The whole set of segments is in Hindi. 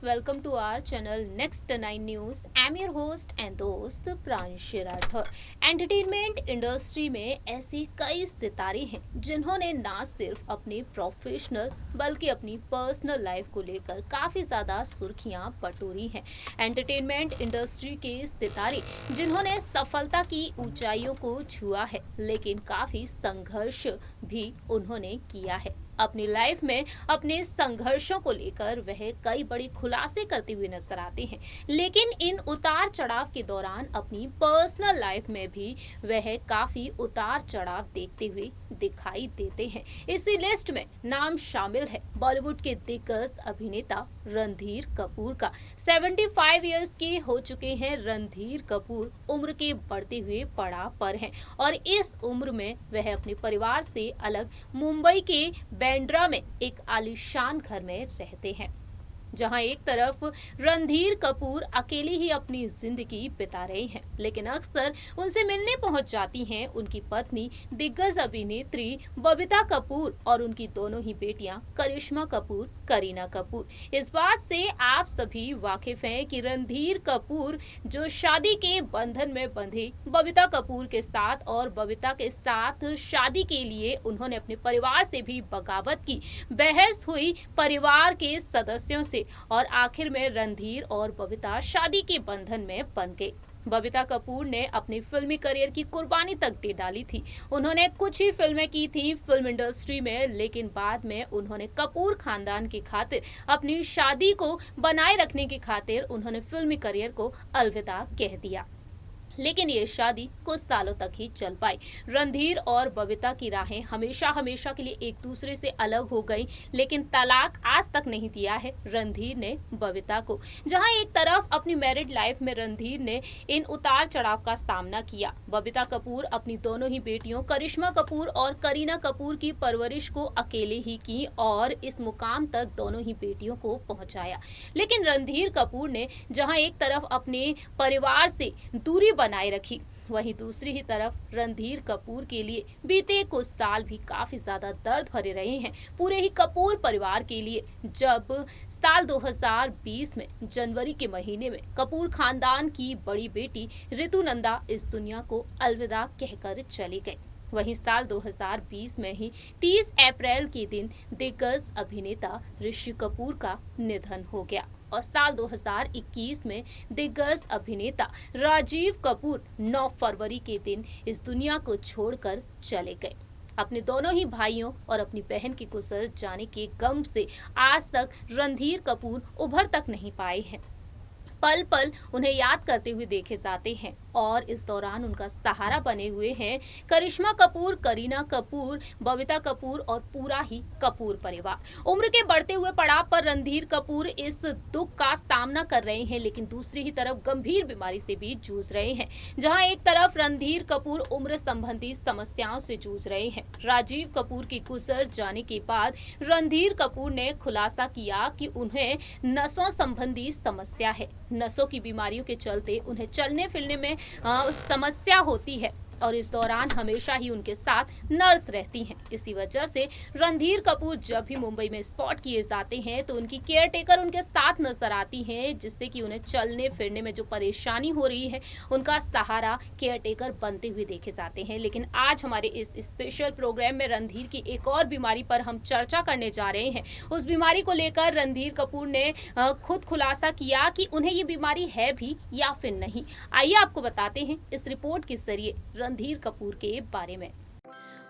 welcome to our channel Next 9 News. I'm your host and दोस्त प्रांशी राठौर। एंटरटेनमेंट इंडस्ट्री में ऐसे कई सितारे हैं जिन्होंने ना सिर्फ अपनी प्रोफेशनल बल्कि अपनी पर्सनल लाइफ को लेकर काफी ज्यादा सुर्खियां बटोरी हैं। एंटरटेनमेंट इंडस्ट्री के सितारे जिन्होंने सफलता की ऊंचाइयों को छुआ है, लेकिन काफी संघर्ष भी उन्होंने किया है। अपनी लाइफ में अपने संघर्षों को लेकर वह कई बड़े खुलासे करते हुए नजर आते हैं, लेकिन इन उतार चढ़ाव के दौरान अपनी पर्सनल लाइफ में भी वह काफी उतार चढ़ाव देखते हुए दिखाई देते हैं। इसी लिस्ट में नाम शामिल है बॉलीवुड के दिग्गज अभिनेता रणधीर कपूर का। 75 इयर्स के हो चुके हैं रणधीर कपूर, उम्र के बढ़ते हुए पड़ाव पर हैं और इस उम्र में वह अपने परिवार से अलग मुंबई के बांद्रा में एक आलीशान घर में रहते हैं, जहां एक तरफ रणधीर कपूर अकेले ही अपनी जिंदगी बिता रहे हैं, लेकिन अक्सर उनसे मिलने पहुंच जाती हैं उनकी पत्नी दिग्गज अभिनेत्री बबीता कपूर और उनकी दोनों ही बेटियां करिश्मा कपूर, करीना कपूर। इस बात से आप सभी वाकिफ हैं कि रणधीर कपूर जो शादी के बंधन में बंधे बबीता कपूर के साथ और बबीता के साथ शादी के लिए उन्होंने अपने परिवार से भी बगावत की। बहस हुई परिवार के सदस्यों से और आखिर में रणधीर और बबीता शादी के बंधन में बंध गए। बबीता कपूर ने अपनी फिल्मी करियर की कुर्बानी तक दे डाली थी। उन्होंने कुछ ही फिल्में की थी फिल्म इंडस्ट्री में, लेकिन बाद में उन्होंने कपूर खानदान की खातिर अपनी शादी को बनाए रखने की खातिर उन्होंने फिल्मी करियर को अलविदा कह दिया। लेकिन ये शादी कुछ सालों तक ही चल पाई। रणधीर और बबीता की राहें हमेशा हमेशा के लिए एक दूसरे से अलग हो गई, लेकिन तलाक आज तक नहीं दिया है रणधीर ने बबीता को। जहां एक तरफ अपनी मैरिड लाइफ में रणधीर ने इन उतार चढ़ाव का सामना किया, बबीता कपूर अपनी दोनों ही बेटियों करिश्मा कपूर और करीना कपूर की परवरिश को अकेले ही की और इस मुकाम तक दोनों ही बेटियों को पहुंचाया। लेकिन रणधीर कपूर ने जहां एक तरफ अपने परिवार से दूरी बनाए रखी, वहीं दूसरी ही तरफ रणधीर कपूर के लिए बीते कुछ साल भी काफी ज्यादा दर्द भरे रहे हैं पूरे ही कपूर परिवार के लिए। जब साल 2020 में जनवरी के महीने में कपूर खानदान की बड़ी बेटी ऋतु नंदा इस दुनिया को अलविदा कहकर चली गई, वहीं साल 2020 में ही 30 अप्रैल के दिन दिग्गज अभिनेता ऋषि कपूर का निधन हो गया और साल 2021 में दिग्गज अभिनेता राजीव कपूर 9 फरवरी के दिन इस दुनिया को छोड़कर चले गए। अपने दोनों ही भाइयों और अपनी बहन के गुजर जाने के गम से आज तक रणधीर कपूर उभर तक नहीं पाए हैं। पल पल उन्हें याद करते हुए देखे जाते हैं और इस दौरान उनका सहारा बने हुए हैं करिश्मा कपूर, करीना कपूर, बबीता कपूर और पूरा ही कपूर परिवार। उम्र के बढ़ते हुए पड़ाव पर रणधीर कपूर इस दुख का सामना कर रहे हैं, लेकिन दूसरी ही तरफ गंभीर बीमारी से भी जूझ रहे हैं। जहां एक तरफ रणधीर कपूर उम्र संबंधी समस्याओं से जूझ रहे हैं, राजीव कपूर की गुजर जाने के बाद रणधीर कपूर ने खुलासा किया कि उन्हें नसों संबंधी समस्या है। नसों की बीमारियों के चलते उन्हें चलने फिरने में समस्या होती है और इस दौरान हमेशा ही उनके साथ नर्स रहती हैं। इसी वजह से रणधीर कपूर जब भी मुंबई में स्पॉट किए जाते हैं तो उनकी केयर टेकर उनके साथ नजर आती हैं, जिससे कि उन्हें चलने फिरने में जो परेशानी हो रही है उनका सहारा केयर टेकर बनते हुए देखे जाते हैं। लेकिन आज हमारे इस स्पेशल प्रोग्राम में रणधीर की एक और बीमारी पर हम चर्चा करने जा रहे हैं। उस बीमारी को लेकर रणधीर कपूर ने खुद खुलासा किया कि उन्हें ये बीमारी है भी या फिर नहीं। आइए आपको बताते हैं इस रिपोर्ट के जरिए रणधीर कपूर के बारे में।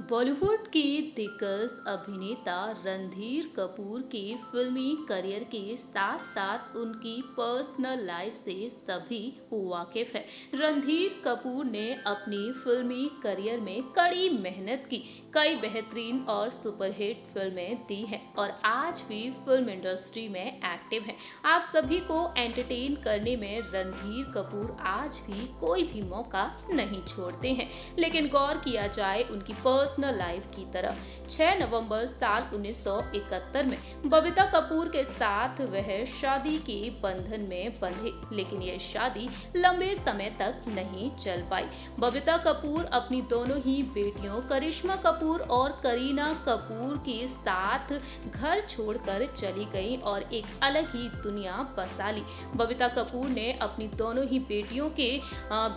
बॉलीवुड के दिग्गज अभिनेता रणधीर कपूर के फिल्मी करियर के साथ साथ उनकी पर्सनल लाइफ से सभी वाकिफ है। रणधीर कपूर ने अपनी फिल्मी करियर में कड़ी मेहनत की, कई बेहतरीन और सुपरहिट फिल्में दी हैं और आज भी फिल्म इंडस्ट्री में एक्टिव हैं। आप सभी को एंटरटेन करने में रणधीर कपूर आज भी कोई भी मौका नहीं छोड़ते हैं, लेकिन गौर किया जाए उनकी पर्सनल लाइफ की तरफ। 6 नवंबर साल 1971 में बबीता कपूर के साथ वह शादी के बंधन में बंधे, लेकिन यह शादी लंबे समय तक नहीं चल पाई। बबीता कपूर अपनी दोनों ही बेटियों करिश्मा कपूर और करीना कपूर के साथ घर छोड़कर चली गई और एक अलग ही दुनिया बसा ली। बबीता कपूर ने अपनी दोनों ही बेटियों के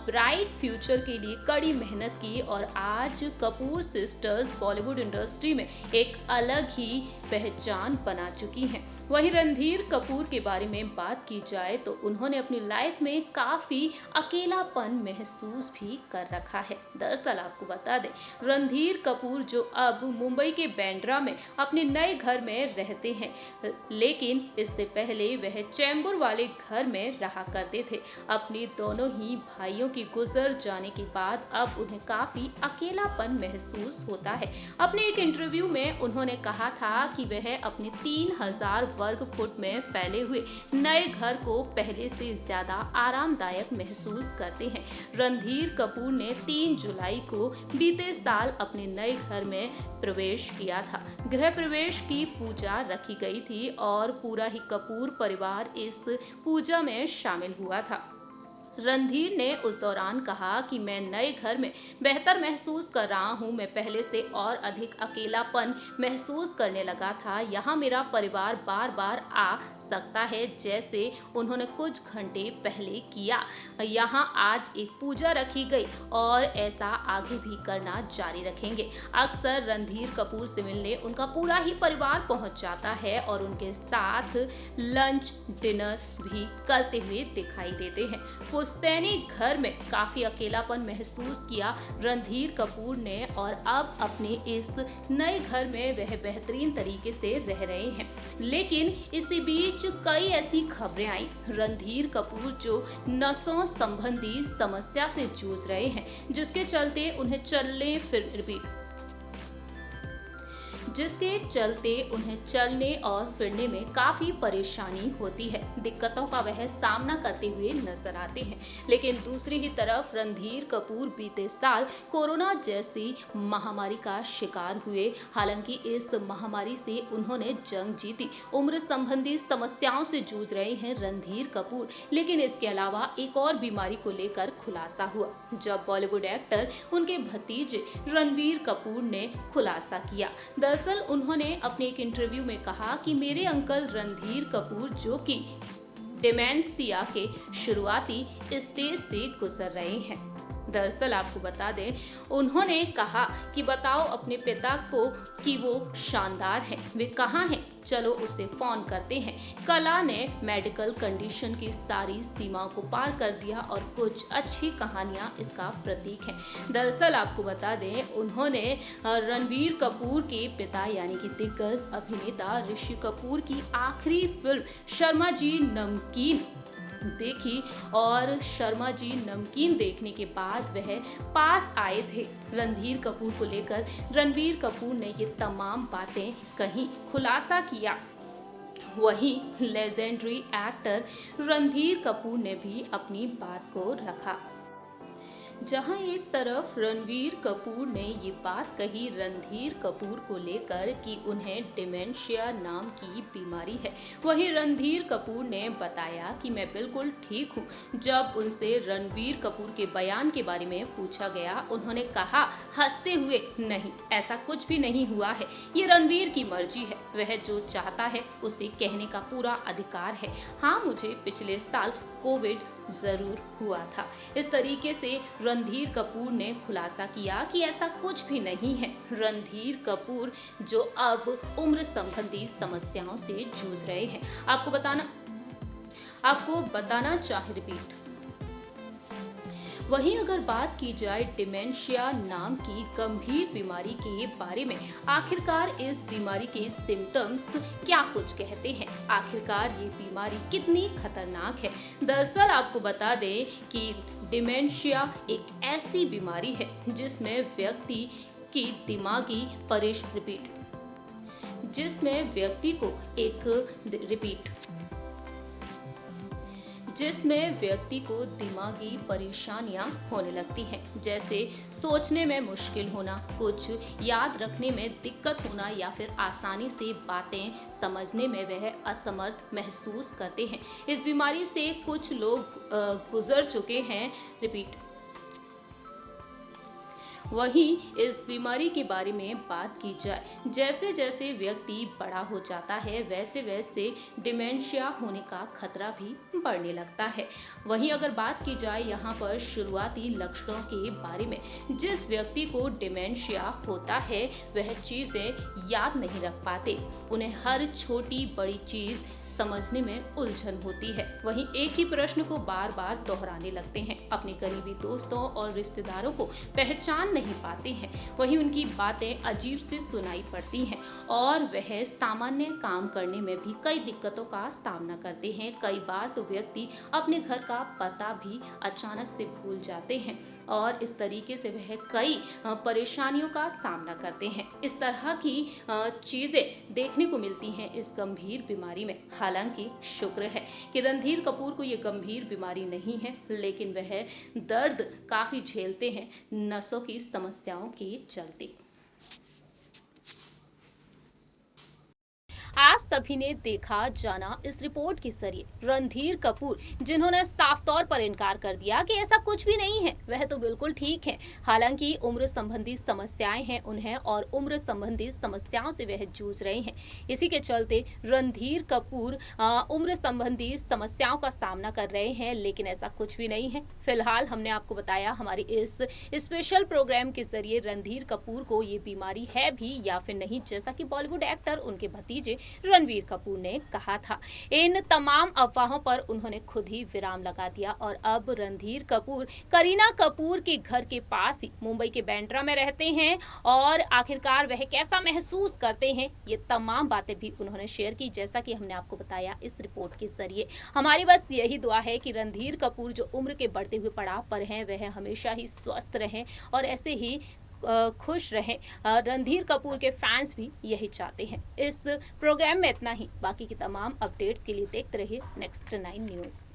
ब्राइट फ्यूचर के लिए कड़ी मेहनत की और आज कपूर सिस्टर्स बॉलीवुड इंडस्ट्री में एक अलग ही पहचान बना चुकी हैं। वहीं रणधीर कपूर के बारे में बात की जाए तो उन्होंने अपनी लाइफ में काफी अकेलापन महसूस भी कर रखा है। दरअसल आपको बता दें, रणधीर कपूर जो अब मुंबई के बांद्रा में अपने नए घर में रहते हैं, लेकिन इससे पहले वह चेंबूर वाले घर में रहा करते थे। अपने दोनों ही भाइयों की गुजर जाने के बाद अब उन्हें काफी अकेलापन महसूस होता है। अपने एक इंटरव्यू में उन्होंने कहा था कि वह अपने 3000 वर्ग फुट में फैले हुए नए घर को पहले से ज्यादा आरामदायक महसूस करते हैं। रणधीर कपूर ने 3 जुलाई को बीते साल अपने नए घर में प्रवेश किया था। गृह प्रवेश की पूजा रखी गई थी और पूरा ही कपूर परिवार इस पूजा में शामिल हुआ था। रणधीर ने उस दौरान कहा कि मैं नए घर में बेहतर महसूस कर रहा हूं। मैं पहले से और अधिक अकेलापन महसूस करने लगा था। यहाँ मेरा परिवार बार बार आ सकता है, जैसे उन्होंने कुछ घंटे पहले किया। यहाँ आज एक पूजा रखी गई और ऐसा आगे भी करना जारी रखेंगे। अक्सर रणधीर कपूर से मिलने उनका पूरा ही परिवार पहुँच जाता है और उनके साथ लंच डिनर भी करते हुए दिखाई देते हैं। पुश्तैनी घर में काफी अकेलापन महसूस किया रणधीर कपूर ने और अब अपने इस नए घर में वह बेहतरीन तरीके से रह रहे हैं। लेकिन इसी बीच कई ऐसी खबरें आई रणधीर कपूर जो नसों संबंधी समस्या से जूझ रहे हैं, जिसके चलते उन्हें चलने और फिरने में काफी परेशानी होती है। दिक्कतों का वह सामना करते हुए नजर आते हैं। लेकिन दूसरी ही तरफ रणधीर कपूर बीते साल कोरोना जैसी महामारी का शिकार हुए। हालांकि इस महामारी से उन्होंने जंग जीती। उम्र संबंधी समस्याओं से जूझ रहे हैं रणधीर कपूर, लेकिन इसके अलावा एक और बीमारी को लेकर खुलासा हुआ जब बॉलीवुड एक्टर उनके भतीजे रणवीर कपूर ने खुलासा किया। दरअसल उन्होंने अपने एक इंटरव्यू में कहा कि मेरे अंकल रणधीर कपूर जो कि डिमेंशिया के शुरुआती स्टेज से गुजर रहे हैं। दरअसल आपको बता दें, उन्होंने कहा कि बताओ अपने पिता को कि वो शानदार हैं, वे कहाँ हैं, चलो उसे फोन करते हैं। कला ने मेडिकल कंडीशन की सारी सीमाओं को पार कर दिया और कुछ अच्छी कहानियां इसका प्रतीक हैं। दरअसल आपको बता दें, उन्होंने रणवीर कपूर के पिता यानी कि दिग्गज अभिनेता ऋषि कपूर की आखिरी फिल्म शर्मा जी नमकीन देखी और शर्मा जी नमकीन देखने के बाद वह पास आए थे। रणधीर कपूर को लेकर रणवीर कपूर ने ये तमाम बातें कही, खुलासा किया। वहीं लेजेंडरी एक्टर रणधीर कपूर ने भी अपनी बात को रखा। जहां एक तरफ रणवीर कपूर ने ये बात कही रणधीर कपूर को लेकर कि उन्हें डिमेंशिया नाम की बीमारी है, वहीं रणधीर कपूर ने बताया कि मैं बिल्कुल ठीक हूँ। जब उनसे रणवीर कपूर के बयान के बारे में पूछा गया, उन्होंने कहा हंसते हुए, नहीं ऐसा कुछ भी नहीं हुआ है, ये रणवीर की मर्जी है, वह जो चाहता है उसे कहने का पूरा अधिकार है। हाँ, मुझे पिछले साल कोविड जरूर हुआ था। इस तरीके से रणधीर कपूर ने खुलासा किया कि ऐसा कुछ भी नहीं है। रणधीर कपूर जो अब उम्र संबंधी समस्याओं से जूझ रहे हैं। आपको बताना चाहे रिपीट। वहीं अगर बात की जाए डिमेंशिया नाम की गंभीर बीमारी के बारे में, आखिरकार इस बीमारी के सिम्टम्स क्या कुछ कहते हैं, आखिरकार ये बीमारी कितनी खतरनाक है। दरअसल आपको बता दें कि डिमेंशिया एक ऐसी बीमारी है जिसमें व्यक्ति की दिमागी जिसमें व्यक्ति को दिमागी परेशानियां होने लगती हैं, जैसे सोचने में मुश्किल होना, कुछ याद रखने में दिक्कत होना या फिर आसानी से बातें समझने में वह असमर्थ महसूस करते हैं। इस बीमारी से कुछ लोग गुजर चुके हैं। रिपीट। वहीं इस बीमारी के बारे में बात की जाए, जैसे जैसे व्यक्ति बड़ा हो जाता है वैसे वैसे डिमेंशिया होने का खतरा भी बढ़ने लगता है। वहीं अगर बात की जाए यहाँ पर शुरुआती लक्षणों के बारे में, जिस व्यक्ति को डिमेंशिया होता है वह चीज़ें याद नहीं रख पाते, उन्हें हर छोटी बड़ी चीज़ समझने में उलझन होती है। वहीं एक ही प्रश्न को बार बार दोहराने लगते हैं, अपने करीबी दोस्तों और रिश्तेदारों को पहचान नहीं पाते हैं, वहीं उनकी बातें अजीब से सुनाई पड़ती हैं और वह सामान्य काम करने में भी कई दिक्कतों का सामना करते हैं। कई बार तो व्यक्ति अपने घर का पता भी अचानक से भूल जाते हैं और इस तरीके से वह कई परेशानियों का सामना करते हैं। इस तरह की चीज़ें देखने को मिलती हैं इस गंभीर बीमारी में। हालांकि शुक्र है कि रणधीर कपूर को ये गंभीर बीमारी नहीं है, लेकिन वह दर्द काफ़ी झेलते हैं नसों की समस्याओं के चलते। आप सभी ने देखा जाना इस रिपोर्ट के जरिए रणधीर कपूर, जिन्होंने साफ तौर पर इनकार कर दिया कि ऐसा कुछ भी नहीं है, वह तो बिल्कुल ठीक है। हालांकि उम्र संबंधी समस्याएं हैं उन्हें और उम्र संबंधी समस्याओं से वह जूझ रहे हैं। इसी के चलते रणधीर कपूर उम्र संबंधी समस्याओं का सामना कर रहे हैं, लेकिन ऐसा कुछ भी नहीं है। फिलहाल हमने आपको बताया हमारी इस स्पेशल प्रोग्राम के जरिए रणधीर कपूर को ये बीमारी है भी या फिर नहीं, जैसा कि बॉलीवुड एक्टर उनके भतीजे रणवीर कपूर ने कहा था। इन तमाम अफवाहों पर उन्होंने खुद ही विराम लगा दिया और अब रणधीर कपूर करीना कपूर के घर के पास ही मुंबई के बांद्रा में रहते हैं और आखिरकार वह कैसा महसूस करते हैं, ये तमाम बातें भी उन्होंने शेयर की, जैसा कि हमने आपको बताया इस रिपोर्ट के जरिए। हमारी बस यही दुआ है कि रणधीर कपूर जो उम्र के बढ़ते हुए पड़ाव पर हैं वह हमेशा ही स्वस्थ रहें और ऐसे ही खुश रहें। रणधीर कपूर के फैंस भी यही चाहते हैं। इस प्रोग्राम में इतना ही। बाकी की तमाम अपडेट्स के लिए देखते रहिए नेक्स्ट 9 न्यूज़।